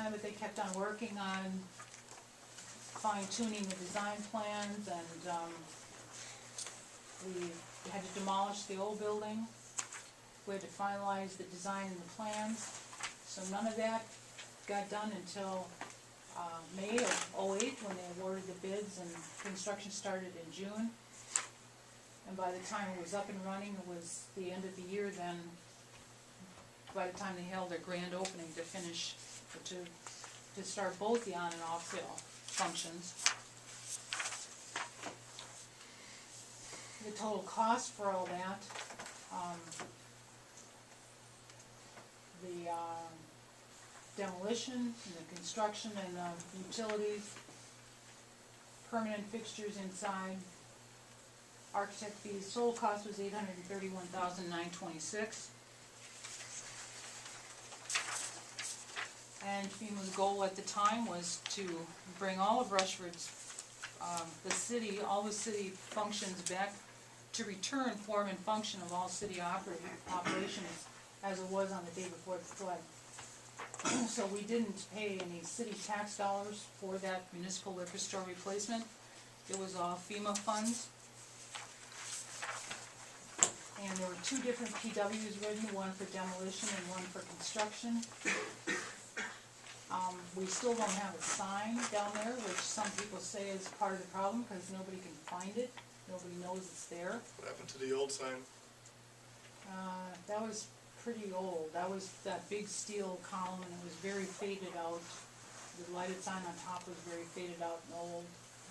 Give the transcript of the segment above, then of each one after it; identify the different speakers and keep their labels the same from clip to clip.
Speaker 1: time, but they kept on working on fine-tuning the design plans, and we had to demolish the old building. We had to finalize the design and the plans, so none of that got done until May of '08, when they awarded the bids, and construction started in June. And by the time it was up and running, it was the end of the year then, by the time they held their grand opening to finish, to start both the on and off sale functions. The total cost for all that, the demolition and the construction and the utilities, permanent fixtures inside, architect fees, total cost was $831,926. And FEMA's goal at the time was to bring all of Rushford's, all the city functions back to return form and function of all city operations as it was on the day before the flood. So we didn't pay any city tax dollars for that municipal liquor store replacement. It was all FEMA funds. And there were two different PWs written, one for demolition and one for construction. We still don't have a sign down there, which some people say is part of the problem because nobody can find it. Nobody knows it's there.
Speaker 2: What happened to the old sign?
Speaker 1: That was pretty old. That was that big steel column, and it was very faded out. The lighted sign on top was very faded out and old.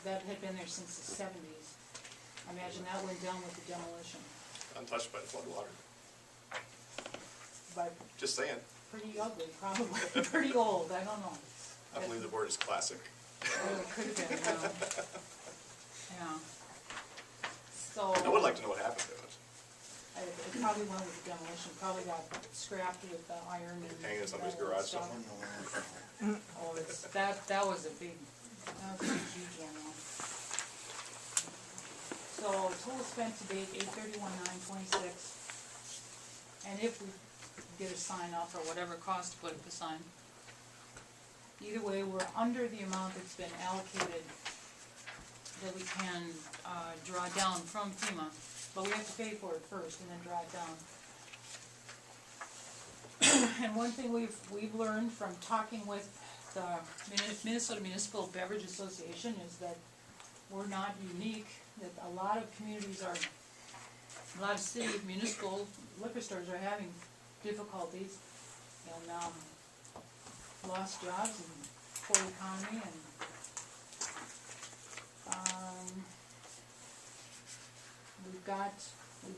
Speaker 1: That had been there since the 70s. I imagine that went down with the demolition.
Speaker 2: Untouched by the flood water.
Speaker 1: But
Speaker 2: Just saying.
Speaker 1: pretty ugly, probably. Pretty old, I don't know.
Speaker 2: I believe the word is classic.
Speaker 1: Oh, it could have been, yeah. So
Speaker 2: I would like to know what happened to it.
Speaker 1: it probably went with the demolition, probably got scrapped with the iron and
Speaker 2: Hanging in somebody's
Speaker 1: metal and
Speaker 2: garage
Speaker 1: stuff.
Speaker 2: somewhere.
Speaker 1: Oh, that was a huge one. So total spent to date, $831,926. And if we get a sign off or whatever it costs to put up the sign, either way, we're under the amount that's been allocated that we can draw down from FEMA. But we have to pay for it first and then draw it down. And one thing we've learned from talking with the Minnesota Municipal Beverage Association is that we're not unique, that a lot of communities are, a lot of city municipal liquor stores are having difficulties and lost jobs and poor economy, and we've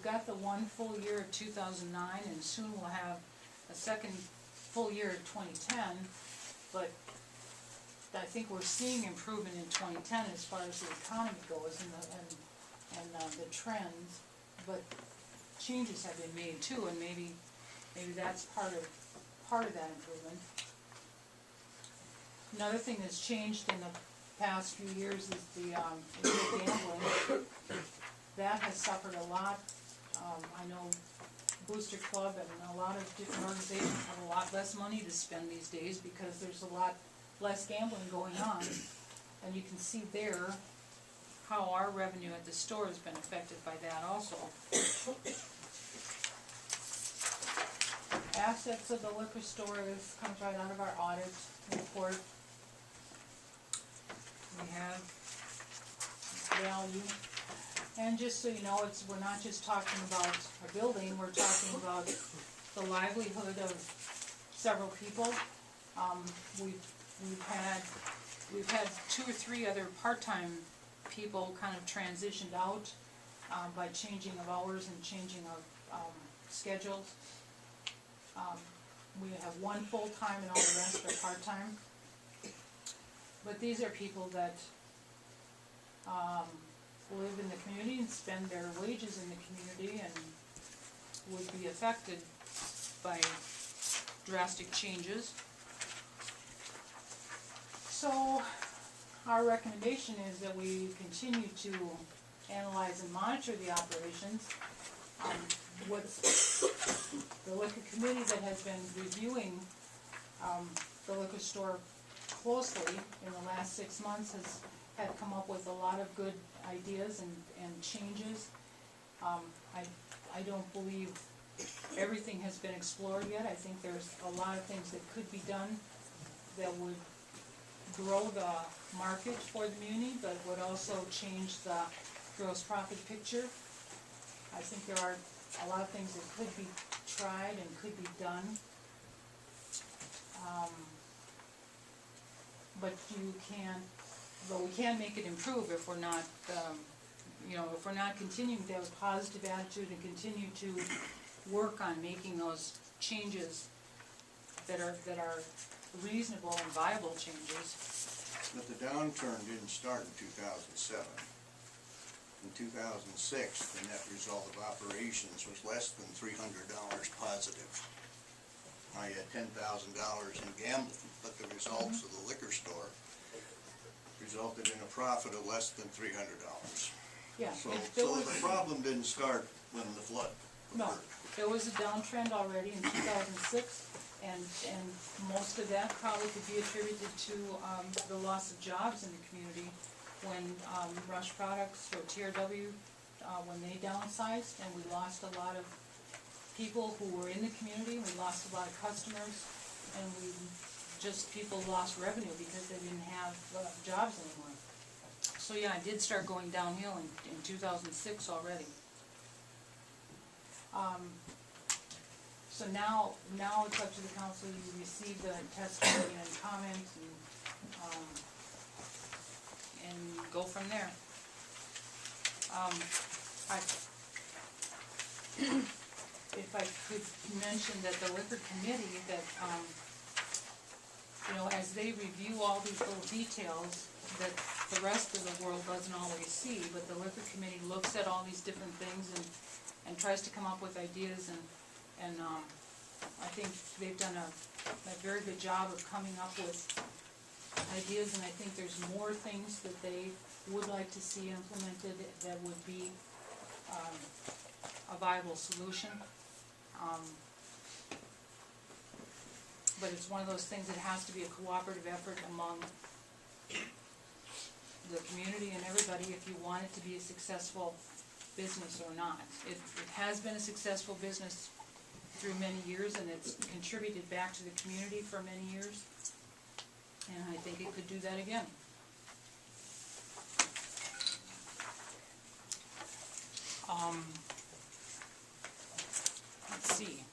Speaker 1: got the one full year of 2009, and soon we'll have a second full year of 2010, but I think we're seeing improvement in 2010 as far as the economy goes and the trends, but changes have been made too, and maybe that's part of that improvement. Another thing that's changed in the past few years is the illegal gambling. That has suffered a lot. I know Booster Club and a lot of different organizations have a lot less money to spend these days because there's a lot less gambling going on. And you can see there how our revenue at the store has been affected by that also. Assets of the liquor store, this comes right out of our audit report. We have value. And just so you know, we're not just talking about a building, we're talking about the livelihood of several people. We've had 2 or 3 other part-time people kind of transitioned out by changing of hours and changing of schedules. We have 1 full-time and all the rest are part-time. But these are people that live in the community and spend their wages in the community and would be affected by drastic changes. So our recommendation is that we continue to analyze and monitor the operations. What's the liquor committee that has been reviewing the liquor store closely in the last 6 months had come up with a lot of good ideas and changes. I don't believe everything has been explored yet. I think there's a lot of things that could be done that would grow the market for the community, but would also change the gross profit picture. I think there are a lot of things that could be tried and could be done. But we can make it improve if we're not, if we're not continuing to have a positive attitude and continue to work on making those changes that are reasonable and viable changes.
Speaker 3: But the downturn didn't start in 2007. In 2006, the net result of operations was less than $300 positive. Now you had $10,000 in gambling, but the results of the liquor store resulted in a profit of less than $300.
Speaker 1: Yeah.
Speaker 3: So the problem didn't start when the flood
Speaker 1: No,
Speaker 3: occurred.
Speaker 1: there was a downtrend already in 2006, and most of that probably could be attributed to the loss of jobs in the community when Rush Products or TRW, when they downsized, and we lost a lot of people who were in the community. We lost a lot of customers, and people lost revenue because they didn't have jobs anymore. So yeah, it did start going downhill in 2006 already. So now it's up to the council. You receive the testimony and comments and go from there. If I could mention that the liquor committee, that as they review all these little details that the rest of the world doesn't always see, but the liquor committee looks at all these different things and tries to come up with ideas, and I think they've done a very good job of coming up with ideas, and I think there's more things that they would like to see implemented that would be a viable solution. But it's one of those things that has to be a cooperative effort among the community and everybody if you want it to be a successful business or not. It has been a successful business through many years, and it's contributed back to the community for many years, and I think it could do that again. Let's see.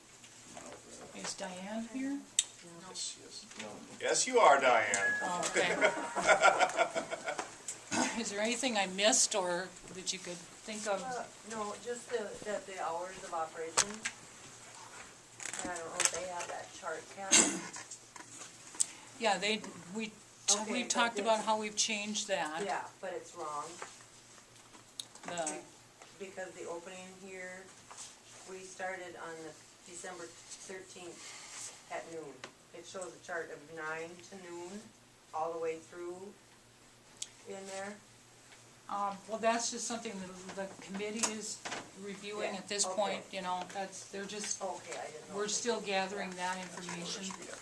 Speaker 1: Is Diane here?
Speaker 2: Yes, you are, Diane.
Speaker 1: Oh, okay. Is there anything I missed or that you could think of?
Speaker 4: No, just the hours of operation. And I don't know if they have that chart, Kathy.
Speaker 1: Yeah, we
Speaker 4: Okay, but
Speaker 1: talked
Speaker 4: this-
Speaker 1: about how we've changed that.
Speaker 4: Yeah, but it's wrong,
Speaker 1: The,
Speaker 4: because the opening here, we started on the December 13th at noon. It shows a chart of 9 to noon, all the way through in there.
Speaker 1: well, that's just something that the committee is reviewing
Speaker 4: Yeah,
Speaker 1: at this
Speaker 4: okay.
Speaker 1: point, they're just,
Speaker 4: Okay, I didn't know.
Speaker 1: we're
Speaker 4: if they
Speaker 1: still
Speaker 4: did.
Speaker 1: gathering that information.
Speaker 2: Yeah.